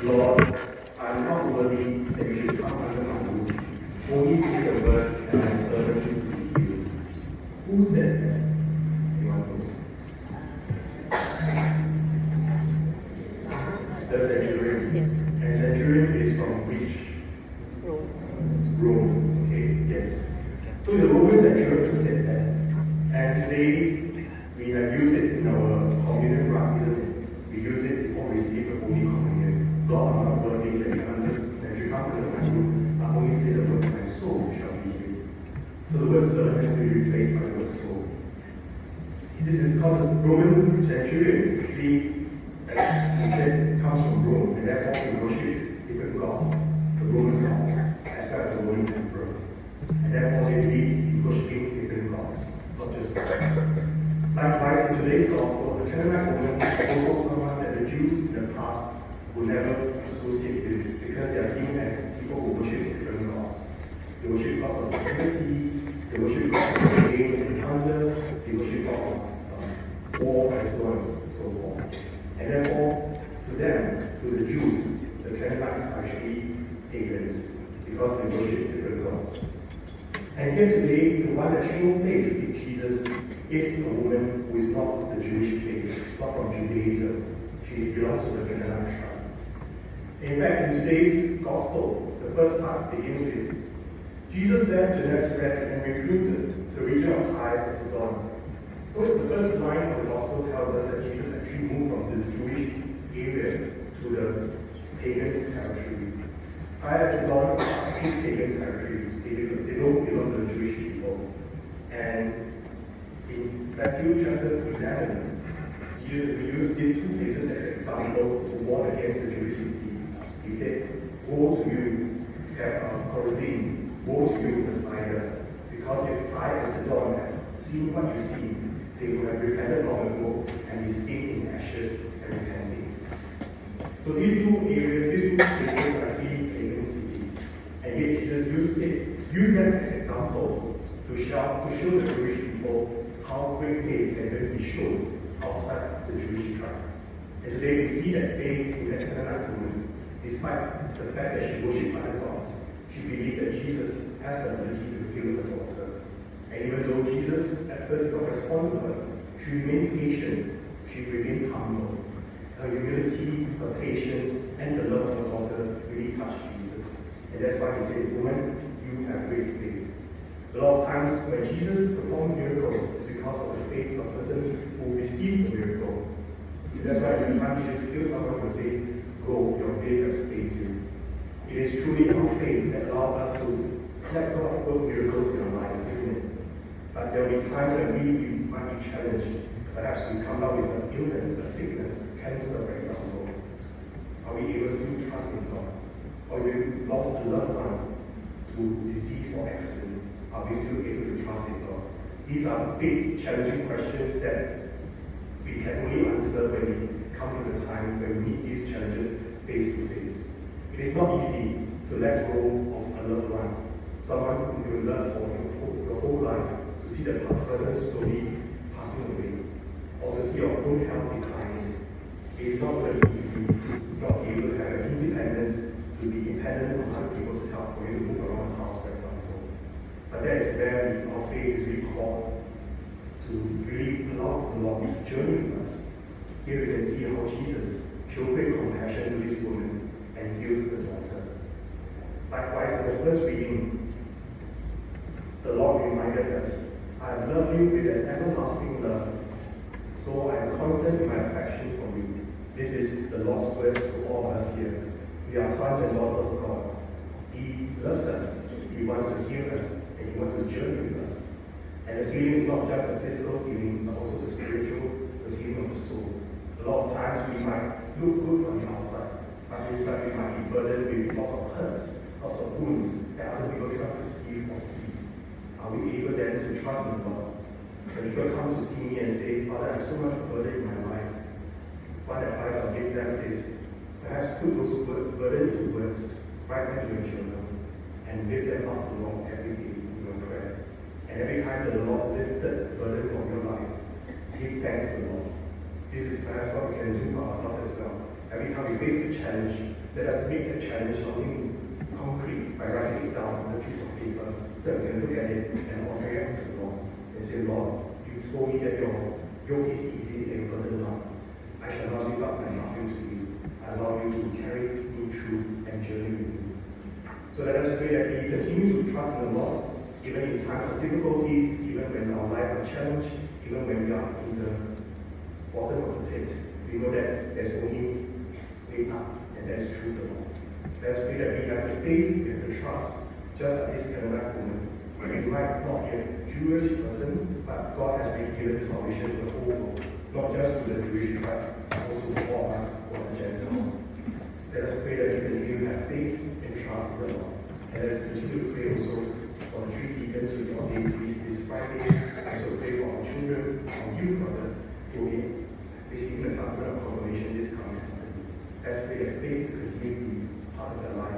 Lord, I am not worthy that you should come under my roof. Only say the word, and my servant will be healed. Who said that? Anyone knows? The centurion. And centurion is from which? Rome. Okay, yes. So the Roman centurion said that. And today, we have used it in our communion rite, isn't it? We use it before we receive the Holy Communion. Lord, I'm not worthy that you come to my room, I only say the word, my soul shall be healed. So the word servant has to be replaced by the word soul. This is because the Roman centurion actually, as he said, comes from Rome, and therefore he worships different gods, the Roman gods, as well as the Roman emperor. And therefore they believe in worshipping different gods, not just God. Likewise, in today's gospel, the Canaanite woman is also someone that the Jews in the past would never associate with, because they are seen as people who worship different gods. They worship gods of fertility, they worship gods of rain and thunder, they worship gods of war, and so on and so forth. And therefore, to them, to the Jews, the Canaanites are actually pagans, because they worship different gods. And here today, the one that shows faith in Jesus is a woman who is not of the Jewish faith, not from Judaism. She belongs to the Canaanite tribe. In fact, in today's gospel, the first part begins with Jesus left Nazareth and recruited the region of Tyre and Sidon. So the first line of the gospel tells us that Jesus actually moved from the Jewish area to the pagan's territory. Tyre and Sidon are actually pagan territory. They don't belong to the Jewish people. And in Matthew chapter 11, Jesus used these two places as an example to warn against the Jewish city. He said, woe to you, Chorazin, woe to you, Bethsaida, because if Tyre and Sidon had seen what you see, they would have repented long ago and be stayed in ashes and repenting. So these two areas, these two places are really pagan cities. And yet Jesus used them as an example to show the Jewish people how great faith can be shown outside the Jewish tribe. And today we see that faith in that Canaanite woman, despite the fact that she worshipped other gods, she believed that Jesus has the ability to heal her daughter. And even though Jesus at first did not respond to her, she remained patient, she remained humble. Her humility, her patience, and the love of her daughter really touched Jesus. And that's why he said, woman, you have great faith. A lot of times when Jesus performed miracles, it's because of the faith of a person who received the miracle. And that's why every time Jesus heals someone, will say, go, your faith has saved you. It is truly our faith that allows us to let God work miracles in our life, isn't it? But there will be times when we might be challenged. Perhaps we come down with an illness, a sickness, cancer, for example. Are we able to trust in God? Or we lost a loved one to disease or accident? Are we still able to trust in God? These are big, challenging questions that we can only answer when we come to the time when we meet these challenges face to face. It is not easy to let go of a loved one, someone who you love for your whole life, to see the person slowly passing away, or to see your own health declining. It is not very easy to not be able to have independence, to be dependent on other people's help for you to move around the house, for example. But that is where our faith is really called to really allow the Lord to journey with us. Here we can see how Jesus showed great compassion to this woman and heals the daughter. Likewise, in the first reading, the Lord reminded us, I have loved you with an everlasting love, so I am constant in my affection for you. This is the Lord's word to all of us here. We are sons and daughters of God. He loves us. He wants to heal us, and He wants to journey with us. And the healing is not just the physical healing, but also the spiritual, the healing of the soul. A lot of times we might look good on the outside, but inside we might be burdened with lots of hurts, lots of wounds that other people cannot perceive or see. Are we able then to trust in God? When people come to see me and say, Father, I have so much burden in my life, one advice I'll give them is, perhaps put those burden into words, write them to your children, and lift them up to the Lord every day in your prayer. And every time that the Lord lifted the burden from your life, give thanks to the Lord. This is perhaps what we can do for ourselves as well. Every time we face a challenge, let us make that challenge something concrete by writing it down on a piece of paper so that we can look at it and offer it up to the Lord and say, Lord, you told me that your yoke is easy and your burden light. I shall not lift up my suffering to you. I allow you to carry me through and journey with me. So let us pray that we continue to trust in the Lord, even in times of difficulties, even when our life are challenged, even when we are in the bottom of the pit. We know that there's only way up, and that's through the Lord. Let's pray that we have the faith, we have the trust, just like this Canaanite woman. We might not be a Jewish person, but God has been given salvation to the whole world, not just to the Jewish tribe, but also to all of us who are the Gentiles. Let us pray that we continue to have faith and trust in the Lord. And let us continue to pray also for the 3 deacons who will ordain priests this Friday. Also pray for our children, our youth brother, who will be receiving the sacrament of confirmation this coming Saturday. Let's pray that faith continue to be part of their life.